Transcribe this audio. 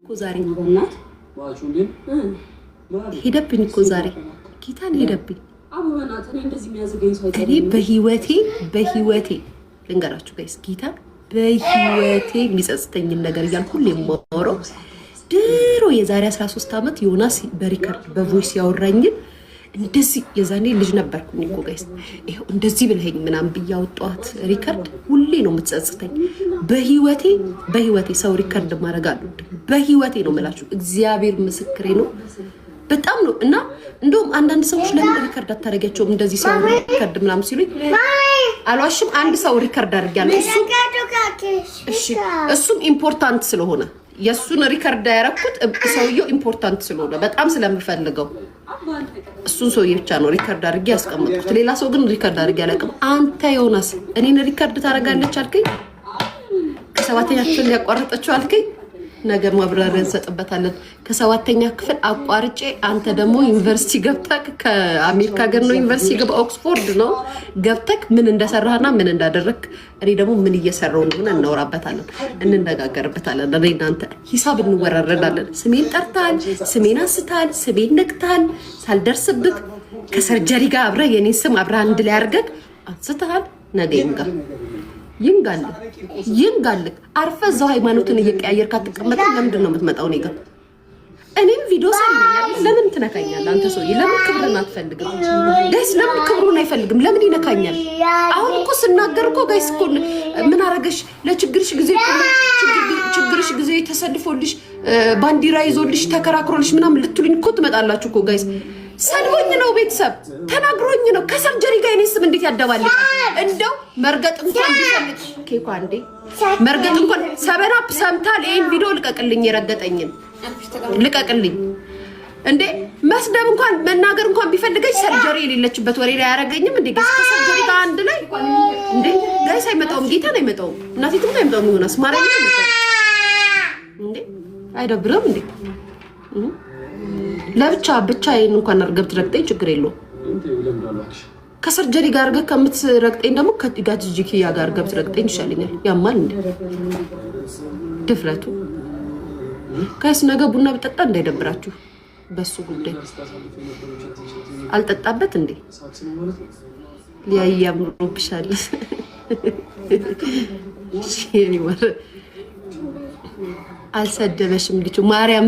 ዛሬ እናት ዋቹልን ሄደብኝ እኮ ዛሬ ጌታን ሄደብኝ። አበባናት እኔ እንደዚህ የሚያዘገኝ ሰው እኔ በህይወቴ ልንገራችሁ ጋይስ ጌታ በህይወቴ የሚጸጽተኝ ነገር እያልኩ ሁሌ የማወራው ድሮ የዛሬ 13 ዓመት ዮናስ በሪከርድ በቮይስ ያወራኝ እንደዚህ የዛኔ ልጅ ነበርኩኝ እኮ ጋይስ ይሄው እንደዚህ ብለኸኝ ምናምን ብያወጣት ሪከርድ ሁሌ ነው የምትጸጽተኝ። በህይወቴ ሰው ሪከርድ ማድረግ አሉ በህይወቴ ነው የምላችሁ እግዚአብሔር ምስክሬ ነው። በጣም ነው እና እንደውም አንዳንድ ሰዎች ለምን ሪከርድ አታረጋቸውም እንደዚህ ሲያወሩ ሪከርድ ምናምን ሲሉኝ አልዋሽም። አንድ ሰው ሪከርድ አድርጊያለሁ እሱም ኢምፖርታንት ስለሆነ የሱን ሪከርድ ያረኩት ሰውየው ኢምፖርታንት ስለሆነ በጣም ስለምፈልገው እሱን ሰውዬ ብቻ ነው ሪከርድ አድርጌ ያስቀመጥኩት። ሌላ ሰው ግን ሪከርድ አድርጌ አላውቅም። አንተ ዮናስ እኔን ሪከርድ ታረጋለች አልከኝ፣ ከሰባተኛ ክፍል ያቋረጠችው አልከኝ። ነገ ማብራሪያ እንሰጥበታለን። ከሰባተኛ ክፍል አቋርጬ አንተ ደግሞ ዩኒቨርሲቲ ገብተክ ከአሜሪካ ሀገር ነው ዩኒቨርሲቲ ገባ ኦክስፎርድ ነው ገብተክ ምን እንደሰራህና ምን እንዳደረክ እኔ ደግሞ ምን እየሰራው እንደሆነ እናወራበታለን፣ እንነጋገርበታለን። እኔ እናንተ ሂሳብ እንወራረዳለን። ስሜን ጠርታል፣ ስሜን አንስታል፣ ስሜን ነክታል ሳልደርስብክ ከሰርጀሪ ጋር አብረህ የኔን ስም አብረህ አንድ ላይ አድርገህ አንስተሃል። ነገ ይንጋልክ አርፈ እዛው ሃይማኖትን እየቀያየርክ አትቀመጥም። ለምንድን ነው የምትመጣው? እኔ ጋር እኔም ቪዲዮ ሰልኛል። ለምን ትነካኛለህ አንተ ሰውዬ? ለምን ክብርን አትፈልግም? ጋይስ ለምን ክብሩን አይፈልግም? ለምን ይነካኛል? አሁን እኮ ስናገር እኮ ጋይስ እኮ ምን አረገሽ? ለችግርሽ ጊዜ ተሰልፎልሽ ባንዲራ ይዞልሽ ተከራክሮልሽ ምናምን ልትሉኝ እኮ ትመጣላችሁ እኮ ጋይስ። ሰልቦኝ ነው ቤተሰብ ተናግሮኝ ነው። ከሰርጀሪ ጋር እኔ ስም እንዴት ያደባልቃል? እንደው መርገጥ እንኳን ቢፈልግ ኬኳ እንዴ መርገጥ እንኳን ሰበናፕ ሰምታል። ይሄን ቪዲዮ ልቀቅልኝ፣ የረገጠኝን ልቀቅልኝ እንዴ። መስደብ እንኳን መናገር እንኳን ቢፈልገኝ ሰርጀሪ የሌለችበት ወሬ ላይ አያረገኝም እንዴ? ጋይስ ከሰርጀሪ ጋር አንድ ላይ እንዴ ጋይስ አይመጣውም። ጌታ ነው አይመጣውም። እናቴ ነው አይመጣውም። ዮናስ ማርያም ነው አይመጣውም እንዴ? አይደብርም እንዴ? ለብቻ ብቻዬን እንኳን አርገብ ትረግጠኝ ችግር የለውም። ከሰርጀሪ ጋር አርገብ ከምትረግጠኝ ደግሞ ከቲጋጂኪያ ጋር አርገብ ትረግጠኝ ይሻለኛል። ያማል እንዴ ድፍረቱ። ከስ ነገ ቡና ብጠጣ እንዳይደብራችሁ በሱ ጉዳይ አልጠጣበት እንዴ ሊያያምሩብሻል። አልሰደበሽም ልጅ ማርያም